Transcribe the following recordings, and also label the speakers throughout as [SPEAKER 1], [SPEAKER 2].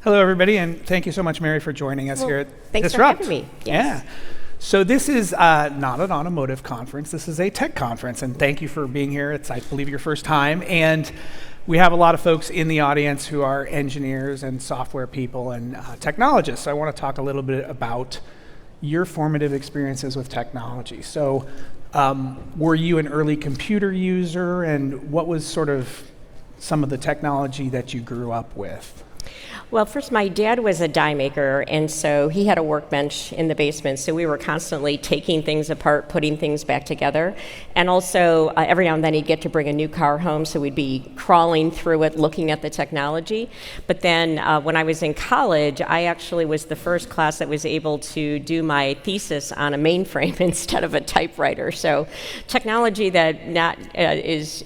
[SPEAKER 1] Hello, everybody, and thank you so much, Mary, for joining us here at
[SPEAKER 2] Thanks
[SPEAKER 1] Disrupt.
[SPEAKER 2] for having me. Yes.
[SPEAKER 1] Yeah. So this is not an automotive conference. This is a tech conference, and thank you for being here. It's, I believe, your first time. And we have a lot of folks in the audience who are engineers and software people and technologists. So I want to talk a little bit about your formative experiences with technology. So were you an early computer user, and what was sort of some of the technology that you grew up with?
[SPEAKER 2] Well, first, my dad was a die maker, and so he had a workbench in the basement, so we were constantly taking things apart, putting things back together. And also, every now and then he'd get to bring a new car home, so we'd be crawling through it, looking at the technology. But then when I was in college, I actually was the first class that was able to do my thesis on a mainframe instead of a typewriter. So technology that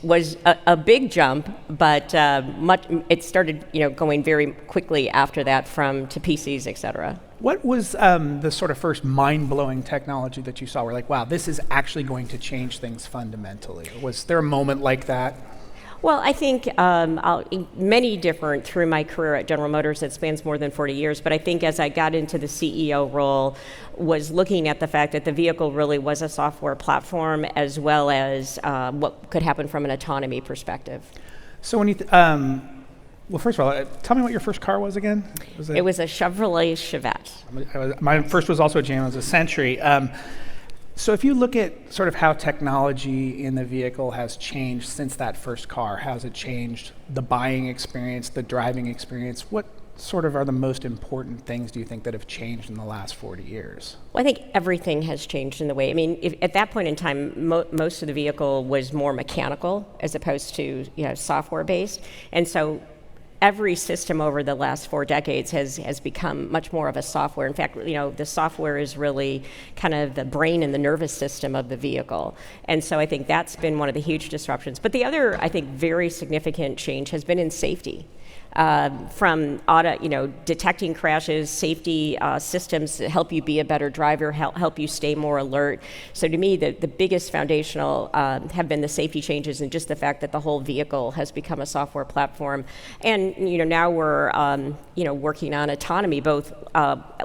[SPEAKER 2] was a big jump, but it started going very quickly after that to PCs, et cetera.
[SPEAKER 1] What was the sort of first mind-blowing technology that you saw where like, wow, this is actually going to change things fundamentally? Was there a moment like that?
[SPEAKER 2] Well, I think many different through my career at General Motors that spans more than 40 years, but I think as I got into the CEO role, was looking at the fact that the vehicle really was a software platform as well as what could happen from an autonomy perspective.
[SPEAKER 1] So when you, well, first of all, tell me what your first car was again.
[SPEAKER 2] It was a Chevrolet Chevette.
[SPEAKER 1] My first was also a GM, it was a Century. So if you look at sort of how technology in the vehicle has changed since that first car, how has it changed the buying experience, the driving experience? What sort of are the most important things, do you think, that have changed in the last 40 years?
[SPEAKER 2] Well, I think everything has changed in the way. I mean, at that point in time, most of the vehicle was more mechanical as opposed to software-based. And so every system over the last 4 decades has become much more of a software. In fact, the software is really kind of the brain and the nervous system of the vehicle. And so I think that's been one of the huge disruptions. But the other, I think, very significant change has been in safety. From detecting crashes, safety systems that help you be a better driver, help you stay more alert. So to me, the biggest foundational have been the safety changes and just the fact that the whole vehicle has become a software platform. And now we're working on autonomy, both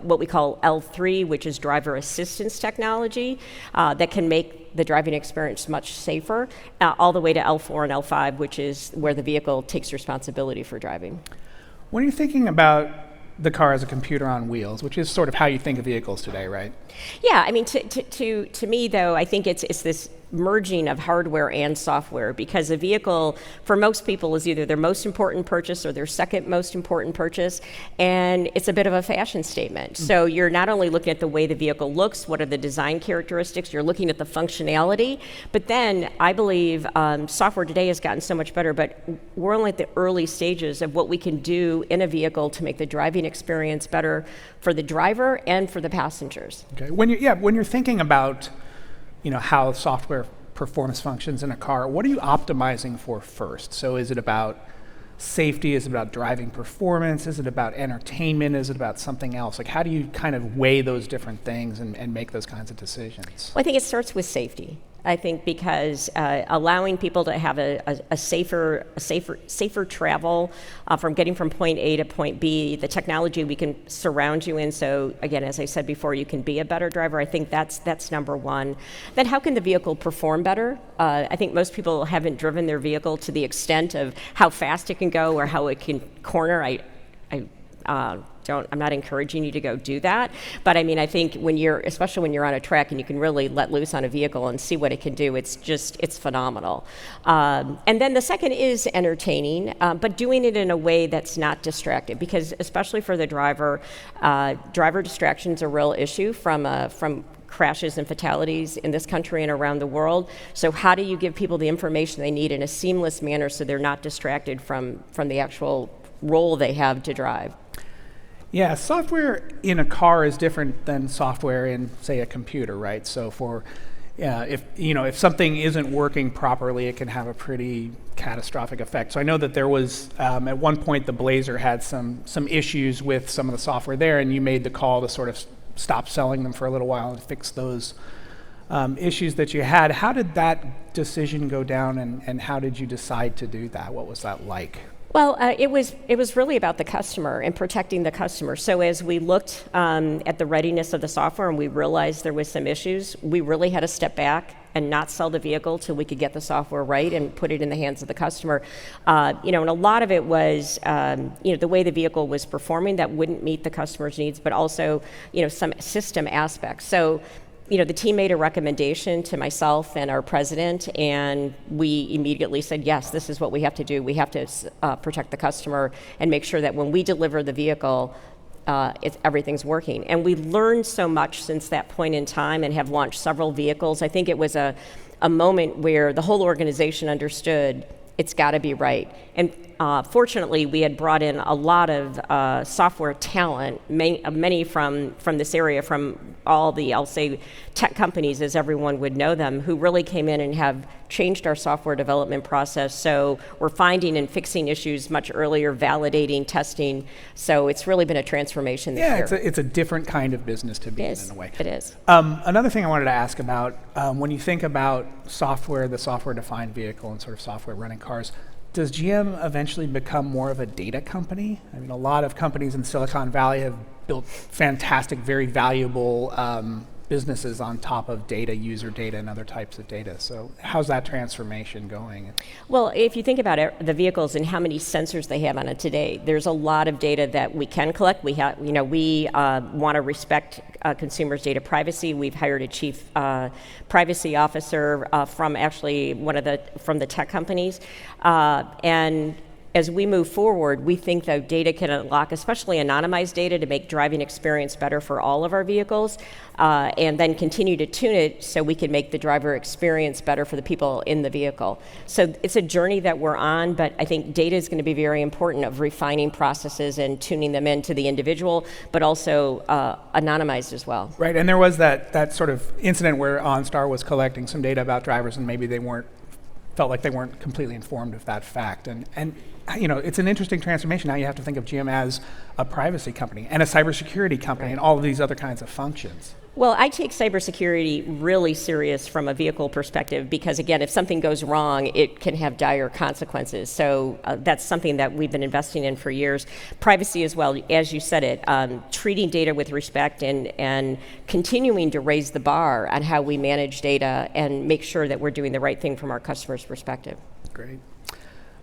[SPEAKER 2] what we call L3, which is driver assistance technology that can make the driving experience much safer, all the way to L4 and L5, which is where the vehicle takes responsibility for driving.
[SPEAKER 1] When you're thinking about the car as a computer on wheels, which is sort of how you think of vehicles today, right?
[SPEAKER 2] Yeah, I mean, to me, though, I think it's this merging of hardware and software, because a vehicle, for most people, is either their most important purchase or their second most important purchase, and it's a bit of a fashion statement. So you're not only looking at the way the vehicle looks, what are the design characteristics, you're looking at the functionality, but then I believe software today has gotten so much better, but we're only at the early stages of what we can do in a vehicle to make the driving experience better for the driver and for the passengers.
[SPEAKER 1] Okay. When you're thinking about how software performs functions in a car, what are you optimizing for first? So is it about safety? Is it about driving performance? Is it about entertainment? Is it about something else? Like, how do you kind of weigh those different things and make those kinds of decisions?
[SPEAKER 2] Well, I think it starts with safety. I think because allowing people to have a safer travel from getting from point A to point B, the technology we can surround you in. So again, as I said before, you can be a better driver. I think that's number one. Then how can the vehicle perform better? I think most people haven't driven their vehicle to the extent of how fast it can go or how it can corner. I'm not encouraging you to go do that, but I mean, I think especially when you're on a track and you can really let loose on a vehicle and see what it can do, it's phenomenal. And then the second is entertaining, but doing it in a way that's not distracted, because especially for the driver distraction is a real issue from crashes and fatalities in this country and around the world. So how do you give people the information they need in a seamless manner so they're not distracted from the actual role they have to drive?
[SPEAKER 1] Yeah, software in a car is different than software in, say, a computer, right? So if something isn't working properly, it can have a pretty catastrophic effect. So I know that there was at one point the Blazer had some issues with some of the software there, and you made the call to sort of stop selling them for a little while and fix those issues that you had. How did that decision go down, and how did you decide to do that? What was that like?
[SPEAKER 2] Well, it was really about the customer and protecting the customer. So as we looked at the readiness of the software and we realized there was some issues, we really had to step back and not sell the vehicle till we could get the software right and put it in the hands of the customer. And a lot of it was, the way the vehicle was performing that wouldn't meet the customer's needs, but also, some system aspects. So, the team made a recommendation to myself and our president, and we immediately said, yes, this is what we have to do. We have to protect the customer and make sure that when we deliver the vehicle, everything's working. And we learned so much since that point in time and have launched several vehicles. I think it was a moment where the whole organization understood it's got to be right. And fortunately, we had brought in a lot of software talent, many from this area, from all the, I'll say, tech companies, as everyone would know them, who really came in and have changed our software development process. So we're finding and fixing issues much earlier, validating, testing. So it's really been a transformation this year.
[SPEAKER 1] Yeah, it's a different kind of business to be in a way.
[SPEAKER 2] It is.
[SPEAKER 1] Another thing I wanted to ask about, when you think about software, the software-defined vehicle and sort of software running cars, does GM eventually become more of a data company? I mean, a lot of companies in Silicon Valley have built fantastic, very valuable businesses on top of data, user data, and other types of data. So how's that transformation going?
[SPEAKER 2] Well, if you think about it, the vehicles and how many sensors they have on it today, there's a lot of data that we can collect. We have, we want to respect consumers' data privacy. We've hired a chief privacy officer from actually from the tech companies, and as we move forward, we think that data can unlock, especially anonymized data, to make driving experience better for all of our vehicles, and then continue to tune it so we can make the driver experience better for the people in the vehicle. So it's a journey that we're on, but I think data is going to be very important of refining processes and tuning them into the individual, but also anonymized as well.
[SPEAKER 1] Right, and there was that sort of incident where OnStar was collecting some data about drivers and maybe they felt like they weren't completely informed of that fact. And it's an interesting transformation. Now you have to think of GM as a privacy company and a cybersecurity company and all of these other kinds of functions.
[SPEAKER 2] Well, I take cybersecurity really serious from a vehicle perspective because, again, if something goes wrong, it can have dire consequences. So that's something that we've been investing in for years. Privacy as well, as you said it, treating data with respect and continuing to raise the bar on how we manage data and make sure that we're doing the right thing from our customers' perspective.
[SPEAKER 1] Great.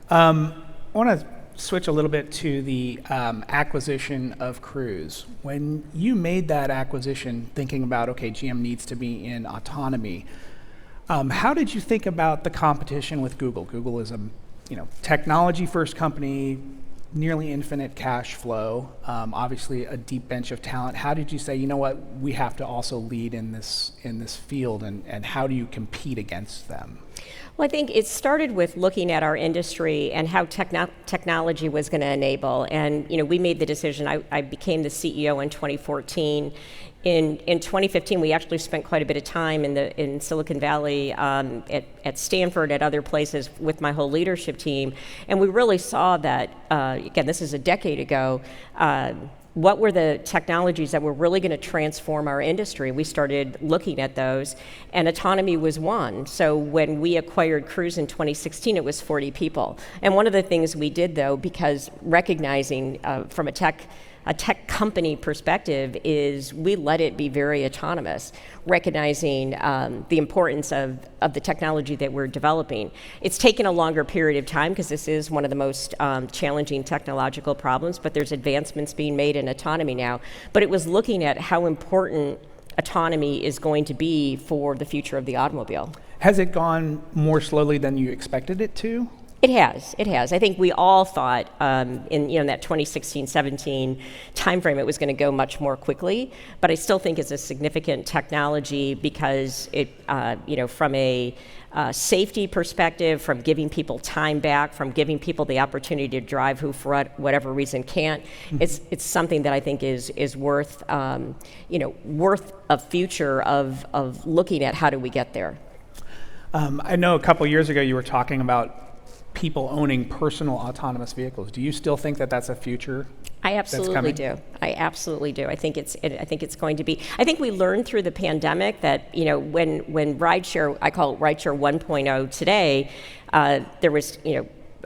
[SPEAKER 1] I want to switch a little bit to the acquisition of Cruise. When you made that acquisition, thinking about, okay, GM needs to be in autonomy, how did you think about the competition with Google? Google is a technology-first company, nearly infinite cash flow, obviously a deep bench of talent. How did you say, you know what, we have to also lead in this field, and how do you compete against them?
[SPEAKER 2] Well, I think it started with looking at our industry and how technology was going to enable. And we made the decision. I became the CEO in 2014. In 2015, we actually spent quite a bit of time in Silicon Valley, at Stanford, at other places with my whole leadership team, and we really saw that. Again, this is a decade ago. What were the technologies that were really going to transform our industry? We started looking at those, and autonomy was one. So when we acquired Cruise in 2016, it was 40 people. And one of the things we did, though, because recognizing from a tech company perspective, is we let it be very autonomous, recognizing the importance of the technology that we're developing. It's taken a longer period of time because this is one of the most challenging technological problems, but there's advancements being made in autonomy now. But it was looking at how important autonomy is going to be for the future of the automobile.
[SPEAKER 1] Has it gone more slowly than you expected it to?
[SPEAKER 2] It has. I think we all thought in that 2016-17 timeframe it was going to go much more quickly, but I still think it's a significant technology because it, from a safety perspective, from giving people time back, from giving people the opportunity to drive who for whatever reason can't, it's something that I think is worth worth a future of looking at how do we get there.
[SPEAKER 1] I know a couple years ago you were talking about people owning personal autonomous vehicles. Do you still think that that's a future?
[SPEAKER 2] I absolutely do. I think it's going to be. I think we learned through the pandemic that when rideshare, I call it rideshare 1.0 today, there was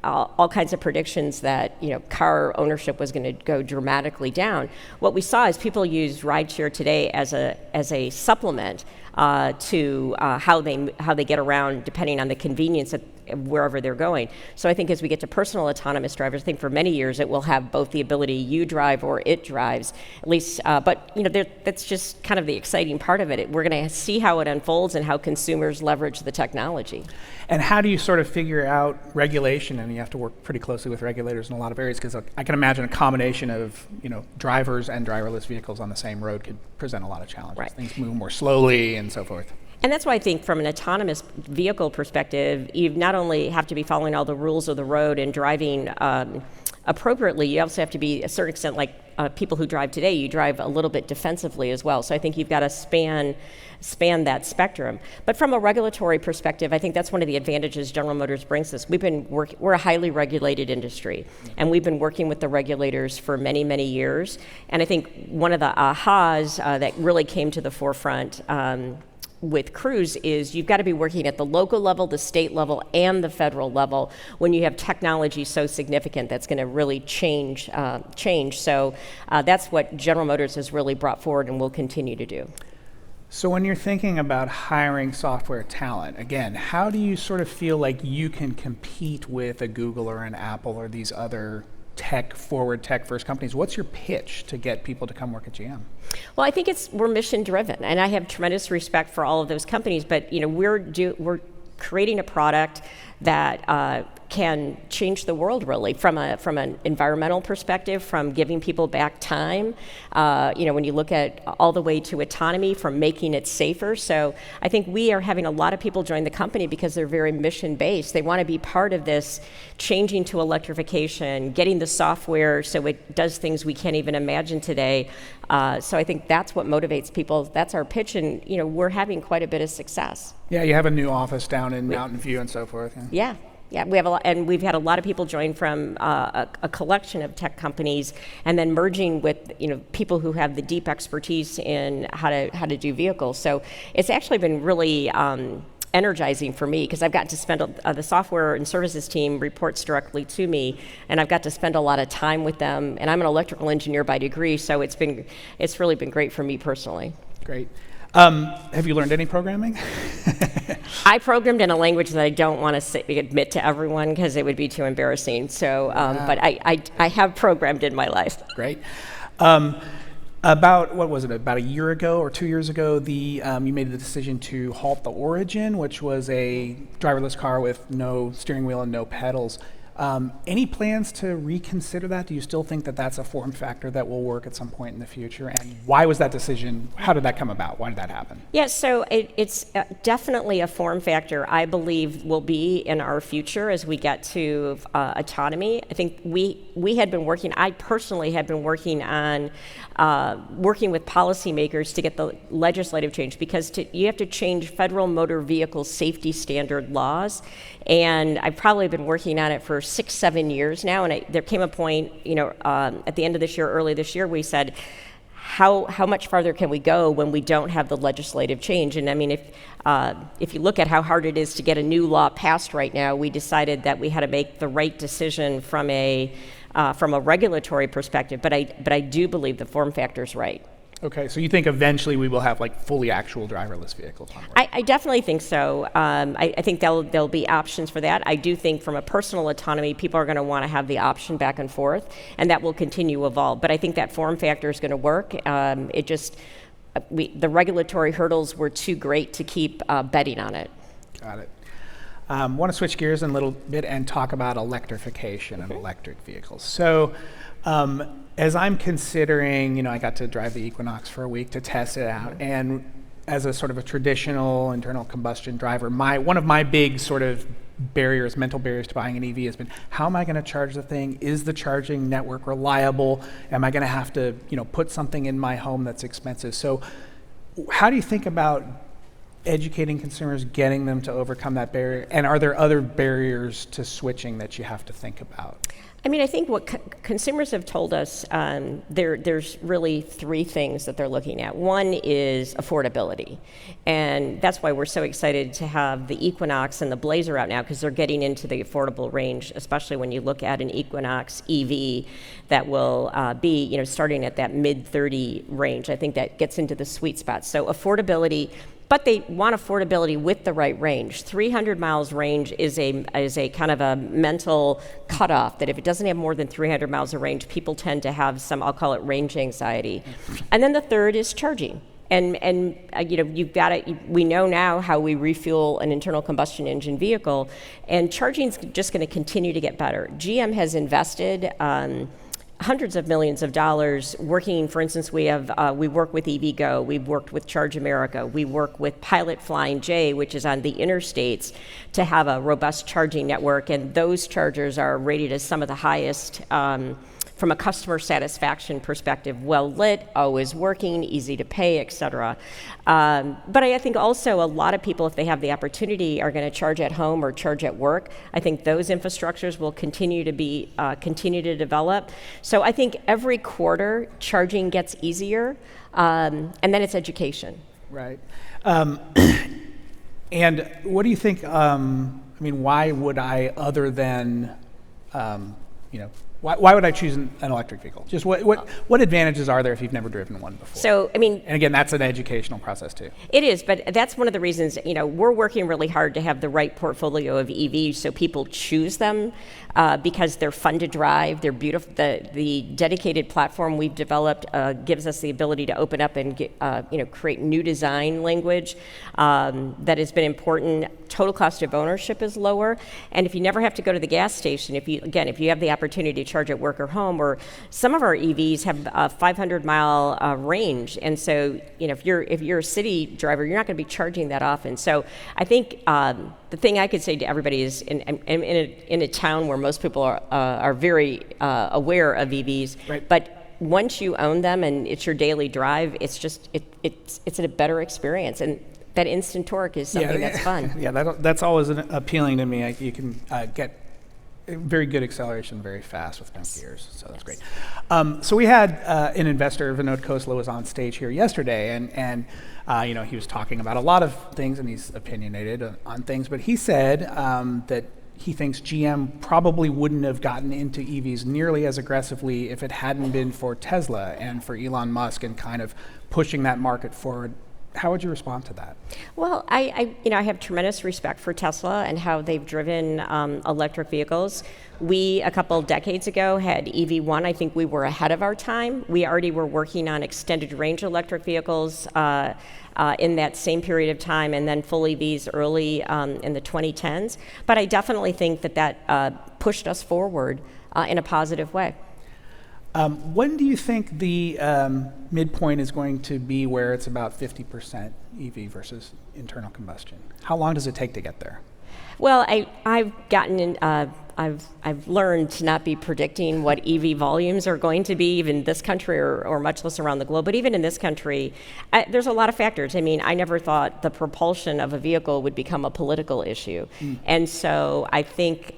[SPEAKER 2] all kinds of predictions that car ownership was going to go dramatically down. What we saw is people use rideshare today as a supplement to how they get around, depending on the convenience of wherever they're going. So I think as we get to personal autonomous drivers, I think for many years it will have both the ability you drive or it drives, at least. But that's just kind of the exciting part of it. We're going to see how it unfolds and how consumers leverage the technology.
[SPEAKER 1] And how do you sort of figure out regulation? And you have to work pretty closely with regulators in a lot of areas, because I can imagine a combination of drivers and driverless vehicles on the same road could present a lot of challenges.
[SPEAKER 2] Right.
[SPEAKER 1] Things move more slowly and so forth.
[SPEAKER 2] And that's why I think from an autonomous vehicle perspective, you not only have to be following all the rules of the road and driving appropriately, you also have to be, a certain extent, like people who drive today, you drive a little bit defensively as well. So I think you've got to span that spectrum. But from a regulatory perspective, I think that's one of the advantages General Motors brings us. We're a highly regulated industry, and we've been working with the regulators for many, many years. And I think one of the ahas that really came to the forefront with Cruise is you've got to be working at the local level, the state level, and the federal level when you have technology so significant that's going to really change. So that's what General Motors has really brought forward and will continue to do.
[SPEAKER 1] So when you're thinking about hiring software talent, again, how do you sort of feel like you can compete with a Google or an Apple or these other tech-forward, tech-first companies? What's your pitch to get people to come work at GM?
[SPEAKER 2] Well, I think we're mission-driven, and I have tremendous respect for all of those companies. But we're creating a product that can change the world, really, from an environmental perspective, from giving people back time. When you look at all the way to autonomy, from making it safer. So I think we are having a lot of people join the company because they're very mission-based. They want to be part of this changing to electrification, getting the software so it does things we can't even imagine today. So I think that's what motivates people. That's our pitch, and we're having quite a bit of success.
[SPEAKER 1] Yeah, you have a new office down in Mountain View and so forth.
[SPEAKER 2] Yeah, we have a lot, and we've had a lot of people join from a collection of tech companies, and then merging with people who have the deep expertise in how to do vehicles. So it's actually been really energizing for me, because I've got to spend the software and services team reports directly to me, and I've got to spend a lot of time with them. And I'm an electrical engineer by degree, so it's really been great for me personally.
[SPEAKER 1] Great. Have you learned any programming?
[SPEAKER 2] I programmed in a language that I don't want to admit to everyone because it would be too embarrassing. So, but I have programmed in my life.
[SPEAKER 1] Great. About a year ago or 2 years ago, you made the decision to halt the Origin, which was a driverless car with no steering wheel and no pedals. Any plans to reconsider that? Do you still think that that's a form factor that will work at some point in the future? And why was that decision? How did that come about? Why did that happen?
[SPEAKER 2] Yeah, so it's definitely a form factor I believe will be in our future as we get to autonomy. I think we had been working, I personally had been working on working with policymakers to get the legislative change, because you have to change federal motor vehicle safety standard laws. And I've probably been working on it for 6-7 years now, and there came a point, at the end of this year, early this year, we said, how much farther can we go when we don't have the legislative change? And I mean, if you look at how hard it is to get a new law passed right now, we decided that we had to make the right decision from a regulatory perspective. But I do believe the form factor's right.
[SPEAKER 1] Okay, so you think eventually we will have fully actual driverless vehicles on board?
[SPEAKER 2] I definitely think so. I think there'll be options for that. I do think from a personal autonomy, people are going to want to have the option back and forth, and that will continue to evolve. But I think that form factor is going to work. The regulatory hurdles were too great to keep betting on it.
[SPEAKER 1] Got it. I want to switch gears in a little bit and talk about electrification and electric vehicles. So as I'm considering, I got to drive the Equinox for a week to test it out, and as a sort of a traditional internal combustion driver, one of my big sort of mental barriers to buying an EV has been, how am I going to charge the thing? Is the charging network reliable? Am I going to have to, put something in my home that's expensive? So how do you think about educating consumers, getting them to overcome that barrier? And are there other barriers to switching that you have to think about?
[SPEAKER 2] I mean, I think what consumers have told us, there's really three things that they're looking at. One is affordability, and that's why we're so excited to have the Equinox and the Blazer out now, because they're getting into the affordable range, especially when you look at an Equinox EV that will be, starting at that mid-30 range. I think that gets into the sweet spot. So affordability. But they want affordability with the right range. 300 miles range is a kind of a mental cutoff, that if it doesn't have more than 300 miles of range, people tend to have some, I'll call it range anxiety. And then the third is charging. And you've got it. We know now how we refuel an internal combustion engine vehicle, and charging's just going to continue to get better. GM has invested hundreds of millions of dollars working. For instance, we work with EVgo, we've worked with Charge America, we work with Pilot Flying J, which is on the interstates, to have a robust charging network, and those chargers are rated as some of the highest from a customer satisfaction perspective, well lit, always working, easy to pay, et cetera. But I think also a lot of people, if they have the opportunity, are going to charge at home or charge at work. I think those infrastructures will continue to develop. So I think every quarter, charging gets easier, and then it's education.
[SPEAKER 1] Right. And what do you think, why would I, other than, why would I choose an electric vehicle? Just what advantages are there if you've never driven one before?
[SPEAKER 2] So,
[SPEAKER 1] and again, that's an educational process too.
[SPEAKER 2] It is, but that's one of the reasons, we're working really hard to have the right portfolio of EVs so people choose them because they're fun to drive, they're beautiful. The dedicated platform we've developed gives us the ability to open up and create new design language that has been important. Total cost of ownership is lower, and if you never have to go to the gas station, if you have the opportunity to charge at work or home, or some of our EVs have a 500-mile range, and so if you're a city driver, you're not going to be charging that often. So I think the thing I could say to everybody is, in a town where most people are very aware of EVs, right, but once you own them and it's your daily drive, it's a better experience, and that instant torque is something that's fun.
[SPEAKER 1] Yeah, that's always appealing to me. You can get very good acceleration very fast with no gears, so that's great. So we had an investor, Vinod Khosla, was on stage here yesterday, and he was talking about a lot of things, and he's opinionated on things, but he said that he thinks GM probably wouldn't have gotten into EVs nearly as aggressively if it hadn't been for Tesla and for Elon Musk and kind of pushing that market forward. How would you respond to that?
[SPEAKER 2] Well, I have tremendous respect for Tesla and how they've driven electric vehicles. We, a couple decades ago, had EV1. I think we were ahead of our time. We already were working on extended range electric vehicles in that same period of time, and then full EVs early in the 2010s. But I definitely think that pushed us forward in a positive way.
[SPEAKER 1] When do you think the midpoint is going to be where it's about 50% EV versus internal combustion? How long does it take to get there?
[SPEAKER 2] Well, I've learned to not be predicting what EV volumes are going to be, even in this country or much less around the globe. But even in this country, there's a lot of factors. I mean, I never thought the propulsion of a vehicle would become a political issue. And so I think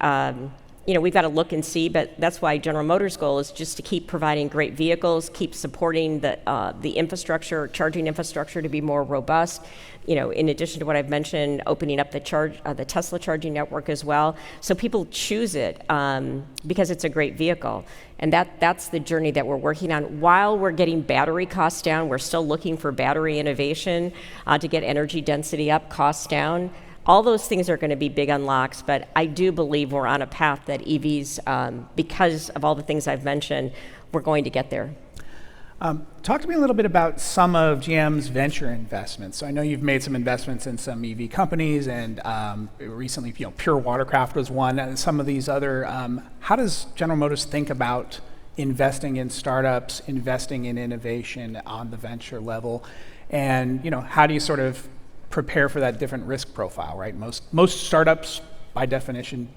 [SPEAKER 2] we've got to look and see, but that's why General Motors' goal is just to keep providing great vehicles, keep supporting the infrastructure, charging infrastructure to be more robust. In addition to what I've mentioned, opening up the Tesla charging network as well, so people choose it because it's a great vehicle, and that's the journey that we're working on. While we're getting battery costs down, we're still looking for battery innovation to get energy density up, costs down. All those things are going to be big unlocks, but I do believe we're on a path that EVs, because of all the things I've mentioned, we're going to get there.
[SPEAKER 1] Talk to me a little bit about some of GM's venture investments. So I know you've made some investments in some EV companies, and recently, Pure Watercraft was one, and some of these other. How does General Motors think about investing in startups, investing in innovation on the venture level, and how do you sort of prepare for that different risk profile, right? Most startups, by definition,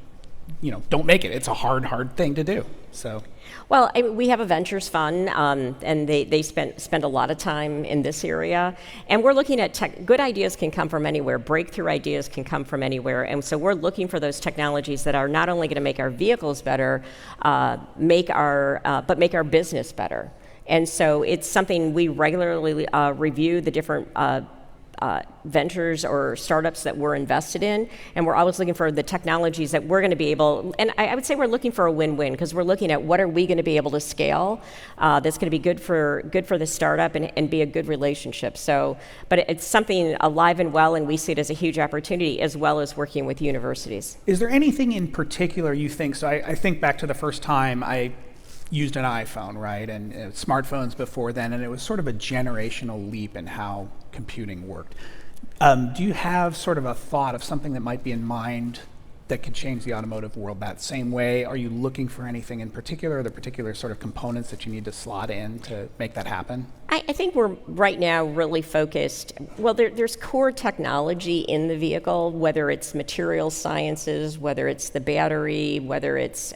[SPEAKER 1] don't make it. It's a hard thing to do. So.
[SPEAKER 2] Well, we have a ventures fund, and they spend a lot of time in this area. And we're looking at good ideas can come from anywhere. Breakthrough ideas can come from anywhere. And so we're looking for those technologies that are not only going to make our vehicles better, but make our business better. And so it's something we regularly review the different ventures or startups that we're invested in, and we're always looking for the technologies that we're going to be able, and I would say we're looking for a win-win, because we're looking at what are we going to be able to scale that's going to be good for the startup and be a good relationship. So, but it's something alive and well, and we see it as a huge opportunity, as well as working with universities.
[SPEAKER 1] Is there anything in particular you think, so I think back to the first time I used an iPhone, right, and smartphones before then, and it was sort of a generational leap in how computing worked. Do you have sort of a thought of something that might be in mind that could change the automotive world that same way? Are you looking for anything in particular, or the particular sort of components that you need to slot in to make that happen?
[SPEAKER 2] I think we're right now really focused, well, there's core technology in the vehicle, whether it's material sciences, whether it's the battery, whether it's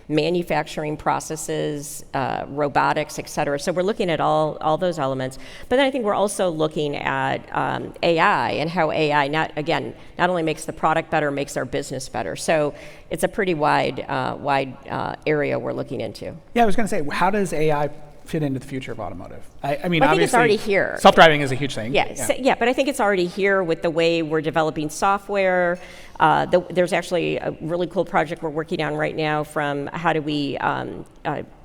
[SPEAKER 2] manufacturing processes, robotics, et cetera. So we're looking at all those elements. But then I think we're also looking at AI, and how AI not only makes the product better, makes our business better. So it's a pretty wide area we're looking into.
[SPEAKER 1] Yeah, I was going to say, how does AI fit into the future of automotive? I mean,
[SPEAKER 2] I think
[SPEAKER 1] obviously,
[SPEAKER 2] it's already here.
[SPEAKER 1] Self-driving is a huge thing.
[SPEAKER 2] Yeah, but I think it's already here with the way we're developing software. There's actually a really cool project we're working on right now from how do we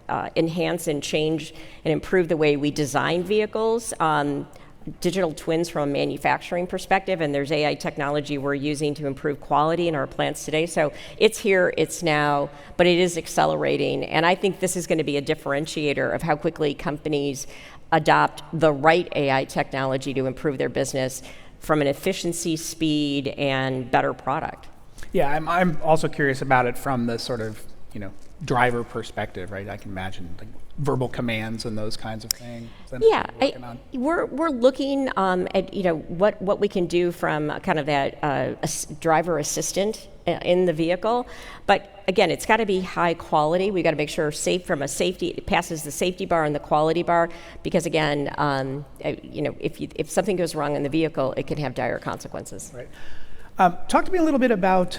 [SPEAKER 2] enhance and change and improve the way we design vehicles. Digital twins from a manufacturing perspective, and there's AI technology we're using to improve quality in our plants today. So it's here, it's now, but it is accelerating, and I think this is going to be a differentiator of how quickly companies adopt the right AI technology to improve their business from an efficiency, speed, and better product.
[SPEAKER 1] Yeah, I'm also curious about it from the sort of, driver perspective, right? I can imagine like verbal commands and those kinds of things.
[SPEAKER 2] Yeah, we're looking at what we can do from kind of that driver assistant in the vehicle, but again, it's got to be high quality. We got to make sure it passes the safety bar and the quality bar, because again, if something goes wrong in the vehicle, it can have dire consequences.
[SPEAKER 1] Right. Talk to me a little bit about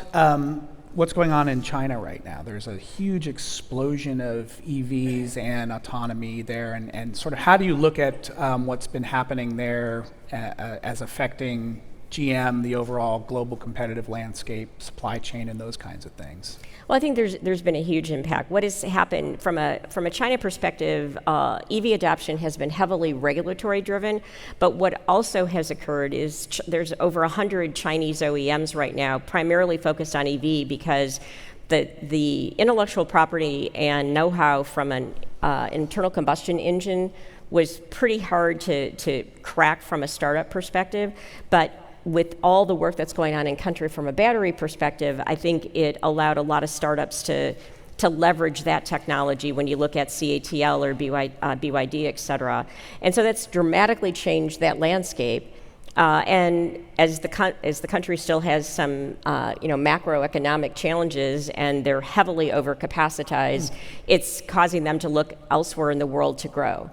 [SPEAKER 1] what's going on in China right now. There's a huge explosion of EVs and autonomy there, and sort of how do you look at what's been happening there as affecting GM, the overall global competitive landscape, supply chain, and those kinds of things?
[SPEAKER 2] Well, I think there's been a huge impact. What has happened from a China perspective, EV adoption has been heavily regulatory driven, but what also has occurred is there's over 100 Chinese OEMs right now, primarily focused on EV, because the intellectual property and know-how from an internal combustion engine was pretty hard to crack from a startup perspective, but with all the work that's going on in country from a battery perspective, I think it allowed a lot of startups to leverage that technology when you look at CATL or BYD, et cetera. And so that's dramatically changed that landscape. And as the country still has some macroeconomic challenges, and they're heavily overcapacitized, it's causing them to look elsewhere in the world to grow.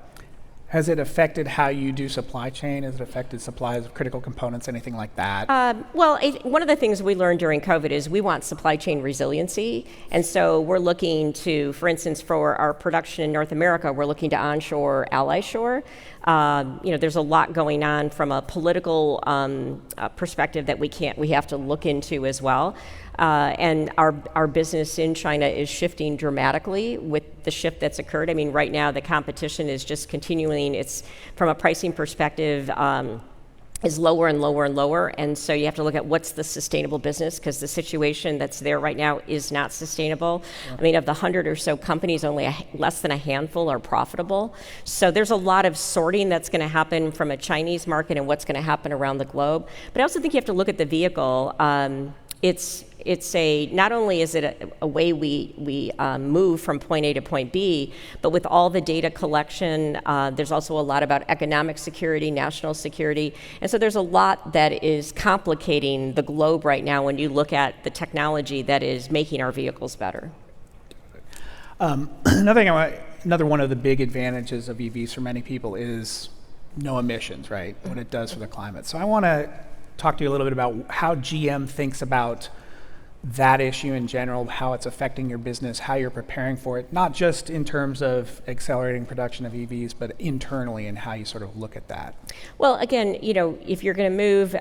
[SPEAKER 1] Has it affected how you do supply chain? Has it affected supplies of critical components, anything like that?
[SPEAKER 2] One of the things we learned during COVID is we want supply chain resiliency. And so we're looking to, for instance, for our production in North America, we're looking to onshore, ally shore. There's a lot going on from a political perspective that we have to look into as well. And our business in China is shifting dramatically with the shift that's occurred. I mean, right now the competition is just continuing. It's from a pricing perspective is lower and lower and lower, and so you have to look at what's the sustainable business, because the situation that's there right now is not sustainable. Yeah. I mean, of the 100 or so companies, only less than a handful are profitable. So there's a lot of sorting that's going to happen from a Chinese market and what's going to happen around the globe. But I also think you have to look at the vehicle. it's a, not only is it a way we move from point A to point B, but with all the data collection, there's also a lot about economic security, national security, and so there's a lot that is complicating the globe right now when you look at the technology that is making our vehicles better.
[SPEAKER 1] Another one of the big advantages of EVs for many people is no emissions, right? What it does for the climate. So I want to talk to you a little bit about how GM thinks about that issue in general, how it's affecting your business, how you're preparing for it, not just in terms of accelerating production of EVs, but internally and how you sort of look at that.
[SPEAKER 2] Well, again, if you're going to move,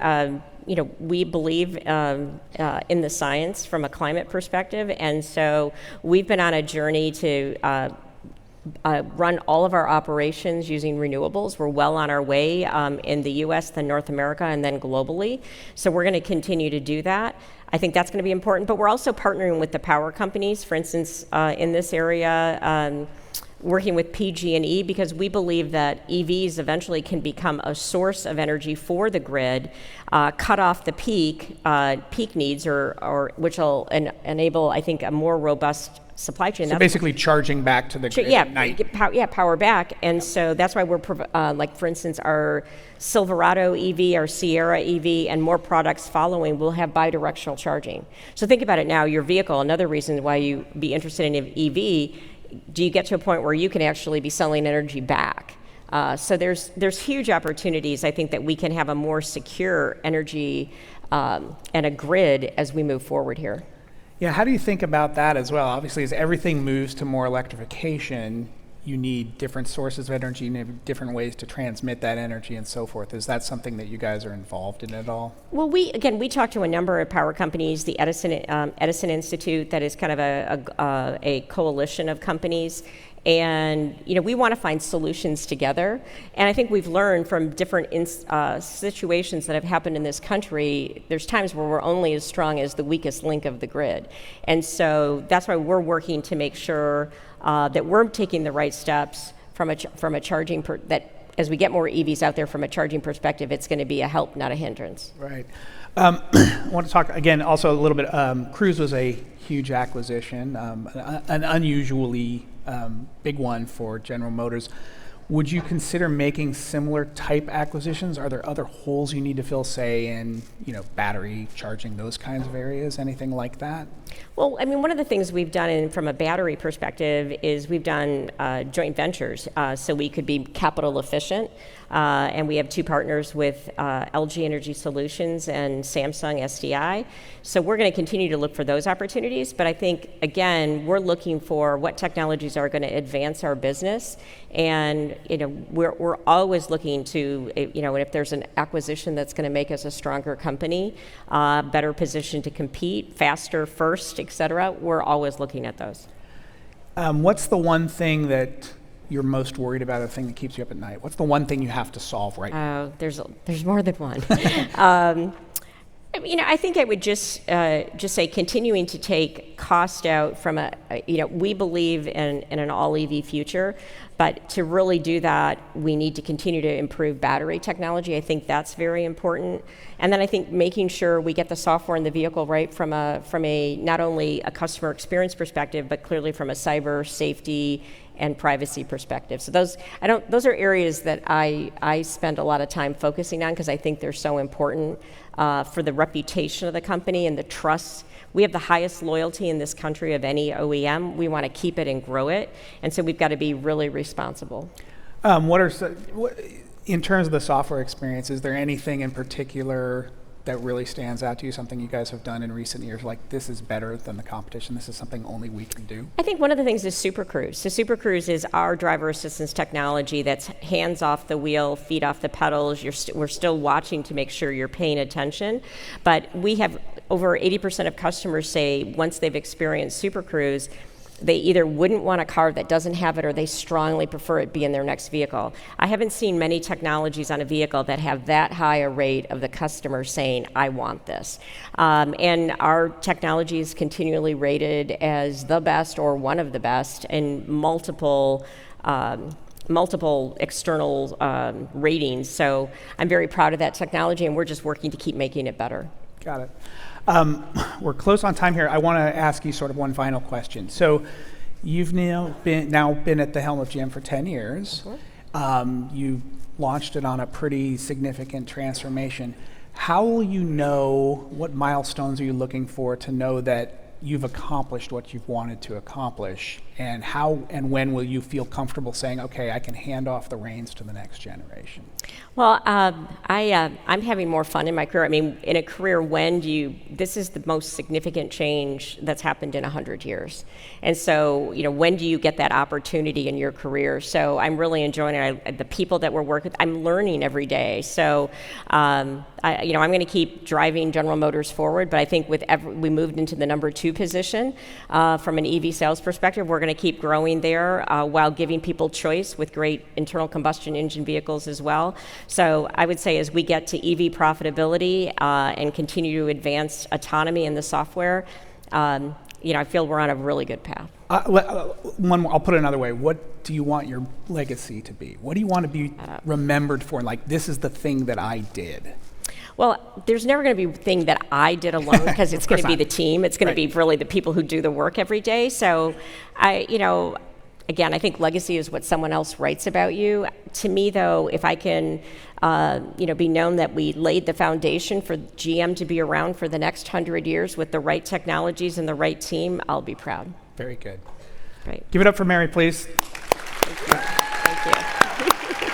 [SPEAKER 2] we believe in the science from a climate perspective, and so we've been on a journey to run all of our operations using renewables. We're well on our way in the US, then North America, and then globally. So we're going to continue to do that. I think that's going to be important, but we're also partnering with the power companies, for instance, in this area, working with PG&E, because we believe that EVs eventually can become a source of energy for the grid, cut off the peak needs, or which will enable, I think, a more robust supply chain.
[SPEAKER 1] So basically charging back to the grid at night.
[SPEAKER 2] Power back. And so that's why we're, like for instance, our Silverado EV, our Sierra EV, and more products following will have bidirectional charging. So think about it now, your vehicle, another reason why you be interested in an EV, do you get to a point where you can actually be selling energy back? So there's huge opportunities, I think, that we can have a more secure energy and a grid as we move forward here.
[SPEAKER 1] Yeah, how do you think about that as well? Obviously, as everything moves to more electrification, you need different sources of energy, you need different ways to transmit that energy and so forth. Is that something that you guys are involved in at all? Well,
[SPEAKER 2] we talked to a number of power companies, the Edison Institute, that is kind of a coalition of companies. And we want to find solutions together. And I think we've learned from different situations that have happened in this country, there's times where we're only as strong as the weakest link of the grid. And so that's why we're working to make sure that we're taking the right steps from a charging, that as we get more EVs out there from a charging perspective, it's going to be a help, not a hindrance.
[SPEAKER 1] Right. I want to talk again also a little bit, Cruise was a huge acquisition, an unusually big one for General Motors. Would you consider making similar type acquisitions? Are there other holes you need to fill, say, in battery charging, those kinds of areas, anything like that?
[SPEAKER 2] Well, I mean, one of the things we've done from a battery perspective is we've done joint ventures, so we could be capital efficient. And we have two partners with LG Energy Solutions and Samsung SDI. So we're going to continue to look for those opportunities. But I think, again, we're looking for what technologies are going to advance our business. And we're always looking to, if there's an acquisition that's going to make us a stronger company, better position to compete, faster, first, et cetera, we're always looking at those.
[SPEAKER 1] What's the one thing that you're most worried about, the thing that keeps you up at night? What's the one thing you have to solve right now?
[SPEAKER 2] There's more than one. I think I would just say continuing to take cost out from we believe in an all EV future, but to really do that, we need to continue to improve battery technology. I think that's very important. And then I think making sure we get the software in the vehicle right from a not only a customer experience perspective, but clearly from a cyber safety and privacy perspective. So those are areas that I spend a lot of time focusing on because I think they're so important for the reputation of the company and the trust. We have the highest loyalty in this country of any OEM. We want to keep it and grow it, and so we've got to be really responsible.
[SPEAKER 1] In terms of the software experience, is there anything in particular that really stands out to you, something you guys have done in recent years, like this is better than the competition, this is something only we can do?
[SPEAKER 2] I think one of the things is Super Cruise. So Super Cruise is our driver assistance technology that's hands off the wheel, feet off the pedals. We're still watching to make sure you're paying attention. But we have over 80% of customers say once they've experienced Super Cruise, they either wouldn't want a car that doesn't have it or they strongly prefer it be in their next vehicle. I haven't seen many technologies on a vehicle that have that high a rate of the customer saying, I want this. And our technology is continually rated as the best or one of the best in multiple external ratings. So I'm very proud of that technology and we're just working to keep making it better.
[SPEAKER 1] Got it. We're close on time here. I want to ask you sort of one final question. So you've now been at the helm of GM for 10 years. You launched it on a pretty significant transformation. How will you know, what milestones are you looking for to know that you've accomplished what you've wanted to accomplish, and how and when will you feel comfortable saying, okay, I can hand off the reins to the next generation?
[SPEAKER 2] Well, I'm having more fun in my career. I mean, in a career, this is the most significant change that's happened in 100 years. And so, when do you get that opportunity in your career? So I'm really enjoying it. The people that we're working with, I'm learning every day. So, I'm going to keep driving General Motors forward, but I think we moved into the number 2 position from an EV sales perspective. We're going to keep growing there while giving people choice with great internal combustion engine vehicles as well. So I would say as we get to EV profitability and continue to advance autonomy in the software, I feel we're on a really good path.
[SPEAKER 1] One more, I'll put it another way. What do you want your legacy to be? What do you want to be remembered for? Like, this is the thing that I did.
[SPEAKER 2] Well, there's never going to be a thing that I did alone, because it's going to be the team. It's going to be really the people who do the work every day. So again, I think legacy is what someone else writes about you. To me, though, if I can, be known that we laid the foundation for GM to be around for the next 100 years with the right technologies and the right team, I'll be proud.
[SPEAKER 1] Very good.
[SPEAKER 2] Great.
[SPEAKER 1] Give it up for Mary, please.
[SPEAKER 2] Thank you.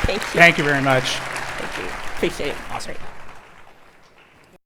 [SPEAKER 2] Thank you.
[SPEAKER 1] Thank you very much.
[SPEAKER 2] Thank you. Appreciate it.
[SPEAKER 1] Awesome.
[SPEAKER 2] Great.